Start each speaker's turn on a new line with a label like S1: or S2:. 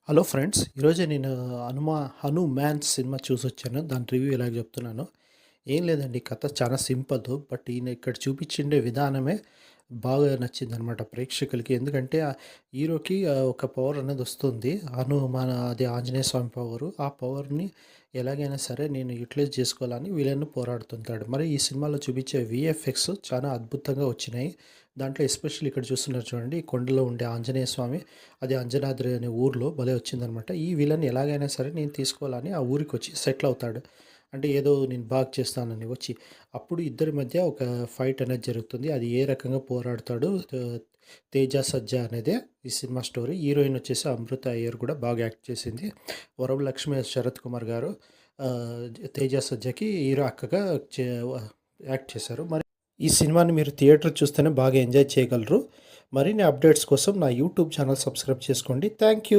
S1: Hello friends, ఈరోజు నేను Hanuman cinema చూసొచ్చాను. దాని రివ్యూ ఇలాగ చెప్తున్నాను. ఏం లేదండి, కథ చాలా సింపుల్. బట్ ఈయన ఇక్కడ చూపించిండే విధానమే బాగా నచ్చిందనమాట ప్రేక్షకులకి. ఎందుకంటే ఆ హీరోకి ఒక పవర్ అనేది వస్తుంది. అది ఆంజనేయ స్వామి పవరు. ఆ పవర్‌ని ఎలాగైనా సరే నేను యుటిలైజ్ చేసుకోవాలని విలన్ పోరాడుతుంటాడు. మరి ఈ సినిమాలో చూపించే వీఎఫ్ఎక్స్ చాలా అద్భుతంగా వచ్చినాయి. దాంట్లో ఎస్పెషల్లీ ఇక్కడ చూస్తున్నారు చూడండి, ఈ కొండలో ఉండే ఆంజనేయ స్వామి, అది అంజనాద్రి అనే ఊర్లో భలే వచ్చిందనమాట. ఈ విలన్ ఎలాగైనా సరే నేను తీసుకోవాలని ఆ ఊరికొచ్చి సెటిల్ అవుతాడు. అంటే ఏదో నేను బాగా చేస్తానని వచ్చి, అప్పుడు ఇద్దరి మధ్య ఒక ఫైట్ అనేది జరుగుతుంది. అది ఏ రకంగా పోరాడతాడు, తేజ సజ్జా అనేదే ఈ సినిమా స్టోరీ. హీరోయిన్ వచ్చేసి అమృత అయ్యర్ కూడా బాగా యాక్ట్ చేసింది. వరలక్ష్మి శరత్ కుమార్ గారు తేజ సజ్జాకి హీరో అక్కగా చే యాక్ట్ చేశారు. మరి ఈ సినిమాని మీరు థియేటర్ చూస్తేనే బాగా ఎంజాయ్ చేయగలరు. మరిన్ని అప్డేట్స్ కోసం నా యూట్యూబ్ ఛానల్ సబ్స్క్రైబ్ చేసుకోండి. Thank you.